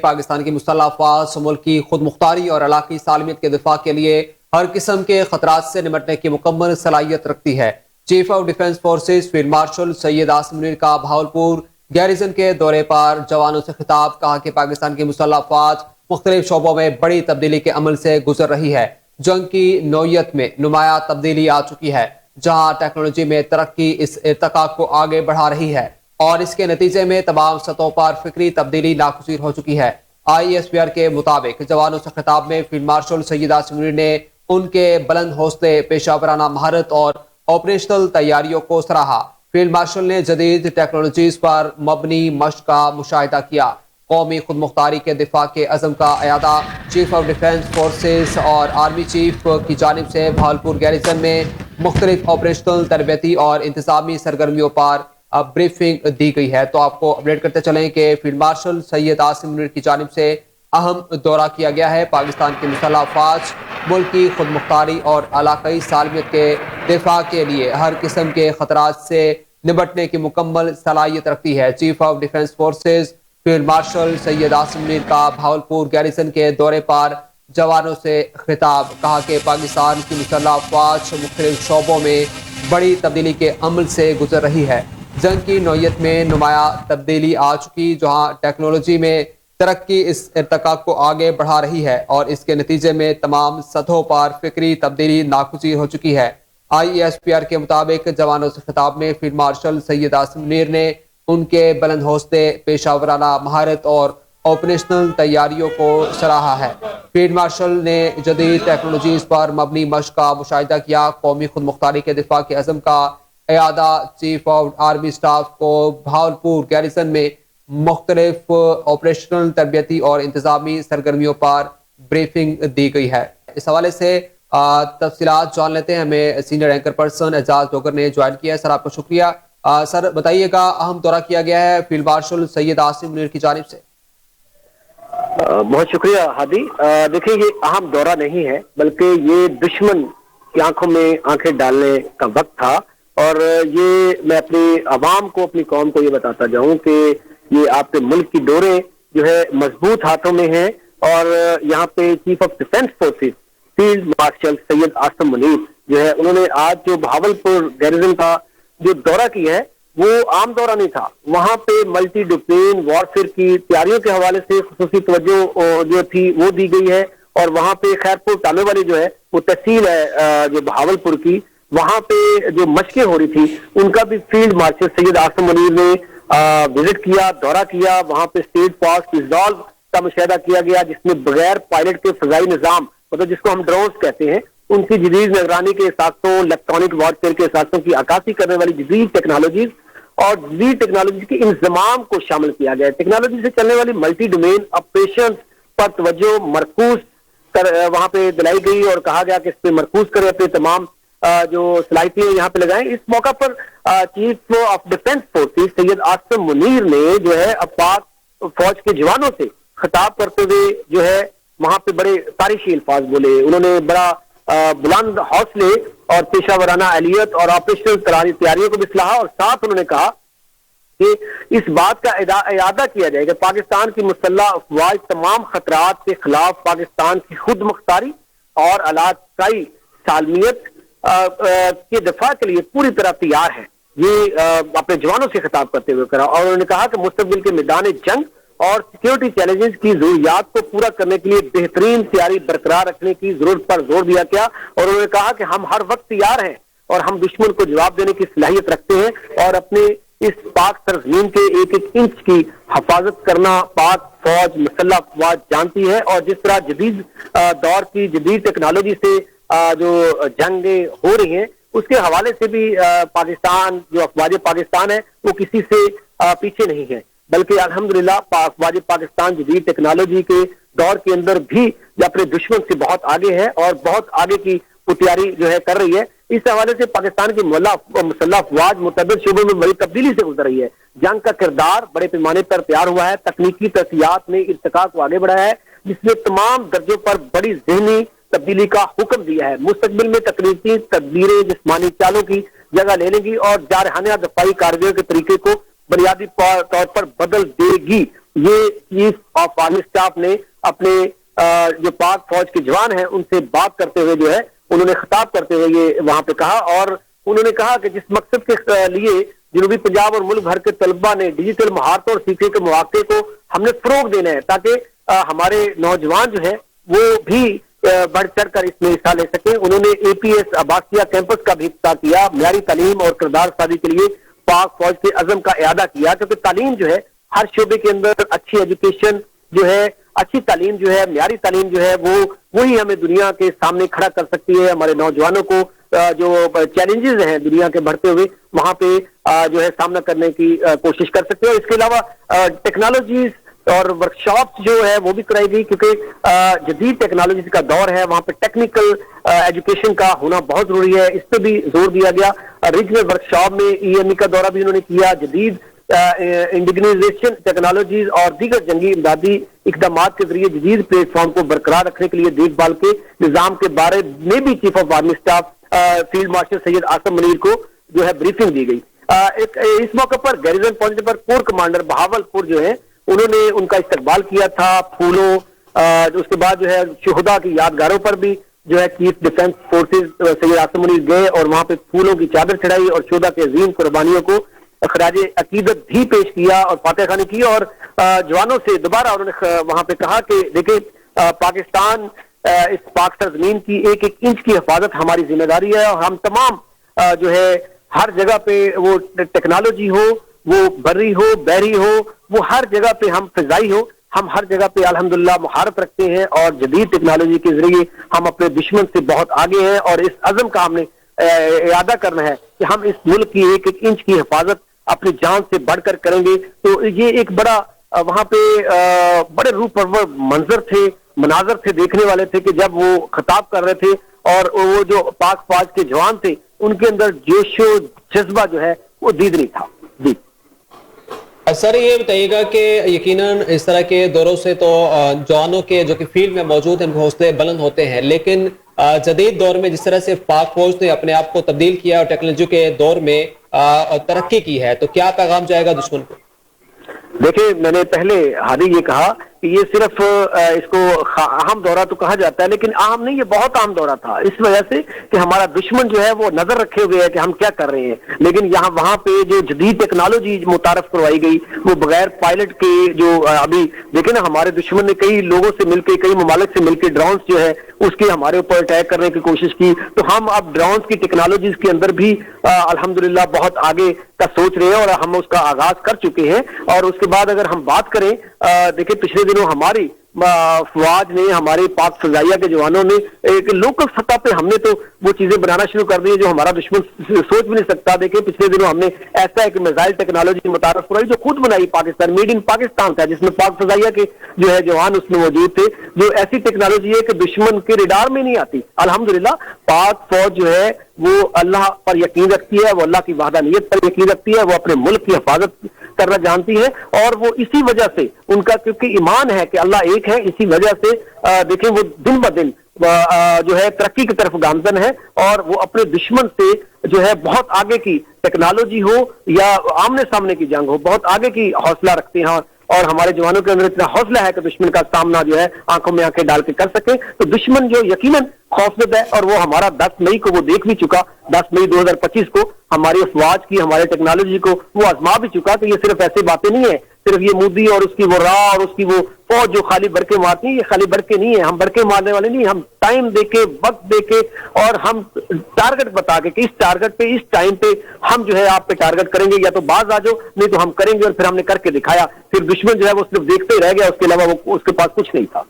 پاکستان کی مسلح افواج ملک کی خود مختاری اور علاقائی سالمیت کے دفاع کے لیے ہر قسم کے خطرات سے نمٹنے کی مکمل صلاحیت رکھتی ہے۔ Chief of defence forces field marshal Syed Asim Munir کا بہاولپور گیریزن کے دورے پر جوانوں سے خطاب۔ کہا کہ پاکستان کی مسلح افواج مختلف شعبوں میں بڑی تبدیلی کے عمل سے گزر رہی ہے۔ جنگ کی نوعیت میں نمایاں تبدیلی آ چکی ہے، جہاں ٹیکنالوجی میں ترقی اس ارتقا کو آگے بڑھا رہی ہے اور اس کے نتیجے میں تمام سطحوں پر فکری تبدیلی ناگزیر ہو چکی ہے۔ ISPR کے مطابق جوانوں سے خطاب میں فیلڈ مارشل سید عاصم منیر نے ان کے بلند حوصلے، پیشہ ورانہ مہارت اور آپریشنل تیاریوں کو سراہا۔ فیلڈ مارشل نے جدید ٹیکنالوجیز پر مبنی مشق کا مشاہدہ کیا، قومی خود مختاری کے دفاع کے عزم کا اعادہ۔ چیف آف ڈیفنس فورسز اور آرمی چیف کی جانب سے بہاولپور گیریزن میں مختلف آپریشنل، تربیتی اور انتظامی سرگرمیوں پر بریفنگ دی گئی ہے۔ تو آپ کو اپڈیٹ کرتے چلیں کہ فیلڈ مارشل سید عاصم منیر کی جانب سے اہم دورہ کیا گیا ہے۔ پاکستان کی مسلح افواج ملک کی خود مختاری اور علاقائی سالمیت کے دفاع کے لیے ہر قسم کے خطرات سے نمٹنے کی مکمل صلاحیت رکھتی ہے۔ Chief of defence forces field marshal Syed Asim Munir کا بہاولپور گیریزن کے دورے پر جوانوں سے خطاب۔ کہا کہ پاکستان کی مسلح افواج مختلف شعبوں میں بڑی تبدیلی کے عمل سے گزر رہی ہے۔ جنگ کی نوعیت میں نمایاں تبدیلی آ چکی، جہاں ٹیکنالوجی میں ترقی اس ارتقا کو آگے بڑھا رہی ہے اور اس کے نتیجے میں تمام سطحوں پر فکری تبدیلی ناگزیر ہو چکی ہے۔ ISPR کے مطابق جوانوں سے خطاب میں فیلڈ مارشل سید عاصم منیر نے ان کے بلند حوصلے، پیشہ ورانہ مہارت اور آپریشنل تیاریوں کو سراہا ہے۔ فیلڈ مارشل نے جدید ٹیکنالوجیز پر مبنی مشق کا مشاہدہ کیا، قومی خود مختاری کے دفاع کے عزم کا اعادہ۔ چیف آف آرمی سٹاف کو بہاولپور گیریزن میں مختلف آپریشنل، تربیتی اور انتظامی سرگرمیوں پر بریفنگ دی گئی ہے۔ اس حوالے سے تفصیلات جان لیتے ہیں، ہمیں سینئر اینکر پرسن اعجاز ڈوگر نے جوائن کیا ہے۔ سر، آپ کا شکریہ۔ سر بتائیے گا، اہم دورہ کیا گیا ہے فیلڈ مارشل سید عاصم منیر کی جانب سے۔ بہت شکریہ ہادی۔ دیکھیں، یہ اہم دورہ نہیں ہے بلکہ یہ دشمن کی آنکھوں میں آنکھیں ڈالنے کا وقت تھا، اور یہ میں اپنی عوام کو، اپنی قوم کو یہ بتاتا جاؤں کہ یہ آپ کے ملک کی ڈوریں جو ہے مضبوط ہاتھوں میں ہیں، اور یہاں پہ chief of defence forces field marshal Syed Asim Munir جو ہے، انہوں نے آج جو بہاولپور گیریزن کا جو دورہ کیا ہے وہ عام دورہ نہیں تھا۔ وہاں پہ ملٹی ڈسپلین وارفیئر کی تیاریوں کے حوالے سے خصوصی توجہ جو تھی وہ دی گئی ہے، اور وہاں پہ خیرپور ٹانے والی جو ہے وہ تحصیل ہے جو بہاولپور کی، وہاں پہ جو مشقیں ہو رہی تھی ان کا بھی فیلڈ مارشل سید عاصم منیر نے وزٹ کیا، دورہ کیا۔ وہاں پہ اسٹیٹ فاسٹ ریزالو کا مشاہدہ کیا گیا، جس میں بغیر پائلٹ کے فضائی نظام، مطلب جس کو ہم ڈرونز کہتے ہیں، ان کی جدید نگرانی کے ساتھوں، الیکٹرانک وارفیئر کے ساتھوں کی عکاسی کرنے والی جدید ٹیکنالوجیز اور جدید ٹیکنالوجی کے انضمام کو شامل کیا گیا ہے۔ ٹیکنالوجی سے چلنے والی ملٹی ڈومین آپریشن پر توجہ مرکوز وہاں پہ دلائی گئی، اور کہا گیا کہ اس پہ مرکوز کریں، اپنے تمام جو صلاحیتیں یہاں پہ لگائیں۔ اس موقع پر چیف آف ڈیفنس فورسز سید عاصم منیر نے جو ہے پاک فوج کے جوانوں سے خطاب کرتے ہوئے جو ہے وہاں پہ بڑے تاریخی الفاظ بولے۔ انہوں نے بڑا بلند حوصلے اور پیشہ ورانہ اہلیت اور آپریشنل تیاریوں کو بھی سراہا، اور ساتھ انہوں نے کہا کہ اس بات کا اعادہ کیا جائے کہ پاکستان کی مسلح افواج تمام خطرات کے خلاف پاکستان کی خود مختاری اور علاقائی سالمیت کے دفاع کے لیے پوری طرح تیار ہے۔ یہ اپنے جوانوں سے خطاب کرتے ہوئے کرا، اور انہوں نے کہا کہ مستقبل کے میدان جنگ اور سیکیورٹی چیلنجز کی ضروریات کو پورا کرنے کے لیے بہترین تیاری برقرار رکھنے کی ضرورت پر زور دیا گیا، اور انہوں نے کہا کہ ہم ہر وقت تیار ہیں اور ہم دشمن کو جواب دینے کی صلاحیت رکھتے ہیں، اور اپنے اس پاک سرزمین کے ایک ایک انچ کی حفاظت کرنا پاک فوج مسلح افواج جانتی ہے۔ اور جس طرح جدید دور کی جدید ٹیکنالوجی سے جو جنگیں ہو رہی ہیں، اس کے حوالے سے بھی پاکستان جو افواج پاکستان ہے وہ کسی سے پیچھے نہیں ہے، بلکہ الحمدللہ افواج پاکستان جدید ٹیکنالوجی کے دور کے اندر بھی اپنے دشمن سے بہت آگے ہے اور بہت آگے کی تیاری جو ہے کر رہی ہے۔ اس حوالے سے پاکستان کی مسلح افواج متعدد شعبوں میں بڑی تبدیلی سے گزر رہی ہے۔ جنگ کا کردار بڑے پیمانے پر تیار ہوا ہے، تکنیکی ترقیات نے ارتقاء کو آگے بڑھایا ہے، جس نے تمام درجوں پر بڑی ذہنی تبدیلی کا حکم دیا ہے۔ مستقبل میں تکنیکی تدبیریں جسمانی چالوں کی جگہ لے لیں گی اور جارحانہ دفاعی کارروائیوں کے طریقے کو بنیادی طور پر بدل دے گی۔ یہ چیف آف آرمی اسٹاف نے اپنے جو پاک فوج کے جوان ہیں ان سے بات کرتے ہوئے جو ہے انہوں نے خطاب کرتے ہوئے یہ وہاں پہ کہا، اور انہوں نے کہا کہ جس مقصد کے لیے جنوبی پنجاب اور ملک بھر کے طلبہ نے ڈیجیٹل مہارتوں اور سیکھنے کے مواقع کو ہم نے فروغ دینا ہے تاکہ ہمارے نوجوان جو ہے وہ بھی بڑھ چڑھ کر اس میں حصہ لے سکیں۔ انہوں نے اے پی ایس عباسیہ کیمپس کا بھی افتتاح کیا، معیاری تعلیم اور کردار سازی کے لیے پاک فوج کے عزم کا اعادہ کیا، کیونکہ تعلیم جو ہے ہر شعبے کے اندر اچھی ایجوکیشن جو ہے، اچھی تعلیم جو ہے، معیاری تعلیم جو ہے وہی ہمیں دنیا کے سامنے کھڑا کر سکتی ہے، ہمارے نوجوانوں کو جو چیلنجز ہیں دنیا کے بڑھتے ہوئے وہاں پہ جو ہے سامنا کرنے کی کوشش کر سکتے ہیں۔ اس کے علاوہ ٹیکنالوجیز اور ورکشاپس جو ہے وہ بھی کرائی گئی، کیونکہ جدید ٹیکنالوجیز کا دور ہے، وہاں پہ ٹیکنیکل ایجوکیشن کا ہونا بہت ضروری ہے، اس پہ بھی زور دیا گیا۔ ریجنل ورکشاپ میں ای ایم ای کا دورہ بھی انہوں نے کیا، جدید انڈیجنائزیشن ٹیکنالوجیز اور دیگر جنگی امدادی اقدامات کے ذریعے جدید پلیٹ فارم کو برقرار رکھنے کے لیے دیکھ بھال کے نظام کے بارے میں بھی chief of army staff field marshal Syed Asim Munir کو جو ہے بریفنگ دی گئی۔ اس موقع پر گیریزن پہنچنے پر کور کمانڈر بہاول پور جو ہے انہوں نے ان کا استقبال کیا تھا پھولوں، اس کے بعد جو ہے شہداء کی یادگاروں پر بھی جو ہے چیف ڈیفنس فورسز سید آصم منیر گئے اور وہاں پہ پھولوں کی چادر چڑھائی اور شہداء کے عظیم قربانیوں کو خراج عقیدت بھی پیش کیا اور فاتح خوانی کی، اور جوانوں سے دوبارہ انہوں نے وہاں پہ کہا کہ دیکھیں پاکستان اس پاک سرزمین کی ایک ایک انچ کی حفاظت ہماری ذمہ داری ہے، اور ہم تمام جو ہے ہر جگہ پہ وہ ٹیکنالوجی ہو، وہ بری ہو بحری ہو، وہ ہر جگہ پہ ہم فضائی ہو، ہم ہر جگہ پہ الحمدللہ مہارت رکھتے ہیں اور جدید ٹیکنالوجی کے ذریعے ہم اپنے دشمن سے بہت آگے ہیں، اور اس عزم کا ہم نے اعادہ کرنا ہے کہ ہم اس ملک کی ایک ایک انچ کی حفاظت اپنی جان سے بڑھ کر کریں گے۔ تو یہ ایک بڑا وہاں پہ بڑے روح پرور مناظر تھے، دیکھنے والے تھے کہ جب وہ خطاب کر رہے تھے اور وہ جو پاک فوج کے جوان تھے ان کے اندر جوش و جذبہ جو ہے وہ دید نہیں تھا۔ جی سر یہ بتائیے گا کہ یقیناً اس طرح کے دوروں سے تو جوانوں کے جو کہ فیلڈ میں موجود ہیں حوصلے بلند ہوتے ہیں، لیکن جدید دور میں جس طرح سے پاک فوج نے اپنے آپ کو تبدیل کیا اور ٹیکنالوجی کے دور میں ترقی کی ہے، تو کیا پیغام جائے گا دشمن کو؟ دیکھیں میں نے پہلے ہادی یہ کہا کہ یہ صرف اس کو اہم دورہ تو کہا جاتا ہے، لیکن اہم نہیں، یہ بہت اہم دورہ تھا اس وجہ سے کہ ہمارا دشمن جو ہے وہ نظر رکھے ہوئے ہے کہ ہم کیا کر رہے ہیں، لیکن یہاں وہاں پہ جو جدید ٹیکنالوجی متعارف کروائی گئی وہ بغیر پائلٹ کے جو ابھی دیکھیں نا ہمارے دشمن نے کئی لوگوں سے مل کے، کئی ممالک سے مل کے ڈرونز جو ہے اس کے ہمارے اوپر اٹیک کرنے کی کوشش کی، تو ہم اب ڈرونز کی ٹیکنالوجیز کے اندر بھی الحمدللہ بہت آگے کا سوچ رہے ہیں اور ہم اس کا آغاز کر چکے ہیں۔ اور اس کے بعد اگر ہم بات کریں دیکھیں پچھلے دنوں ہماری فوج نے، ہمارے پاک فضائیہ کے جوانوں نے ایک لوکل سطح پہ ہم نے تو وہ چیزیں بنانا شروع کر دی جو ہمارا دشمن سوچ بھی نہیں سکتا۔ دیکھیں پچھلے دنوں ہم نے ایسا ایک میزائل ٹیکنالوجی متعارف کرائی جو خود بنائی پاکستان، میڈ ان پاکستان تھا، جس میں پاک فضائیہ کے جو ہے جوان اس میں موجود تھے، جو ایسی ٹیکنالوجی ہے کہ دشمن کے ریڈار میں نہیں آتی۔ الحمدللہ پاک فوج جو ہے وہ اللہ پر یقین رکھتی ہے، وہ اللہ کی وحدانیت پر یقین رکھتی ہے، وہ اپنے ملک کی حفاظت کرنا جانتی ہے، اور وہ اسی وجہ سے ان کا کیونکہ ایمان ہے کہ اللہ ایک ہے، اسی وجہ سے دیکھیں وہ دن بہ دن جو ہے ترقی کی طرف گامزن ہے، اور وہ اپنے دشمن سے جو ہے بہت آگے کی ٹیکنالوجی ہو یا آمنے سامنے کی جنگ ہو بہت آگے کی حوصلہ رکھتے ہیں، اور ہمارے جوانوں کے اندر اتنا حوصلہ ہے کہ دشمن کا سامنا جو ہے آنکھوں میں آنکھیں ڈال کے کر سکیں۔ تو دشمن جو یقیناً خوفزدہ ہے، اور وہ ہمارا 10 مئی کو وہ دیکھ بھی چکا، 10 مئی 2025 کو ہماری افواج کی، ہمارے ٹیکنالوجی کو وہ آزما بھی چکا کہ یہ صرف ایسی باتیں نہیں ہیں، صرف یہ مودی اور اس کی وہ راہ اور اس کی وہ فوج جو خالی برقے مارتی ہیں، یہ خالی برقے نہیں ہے، ہم برقے مارنے والے نہیں، ہم ٹائم دے کے، وقت دے کے، اور ہم ٹارگٹ بتا کے کہ اس ٹارگٹ پہ، اس ٹائم پہ ہم جو ہے آپ پہ ٹارگٹ کریں گے، یا تو باز آ جاؤ نہیں تو ہم کریں گے، اور پھر ہم نے کر کے دکھایا۔ پھر دشمن جو ہے وہ صرف دیکھتے ہی رہ گیا، اس کے علاوہ وہ اس کے پاس کچھ نہیں تھا۔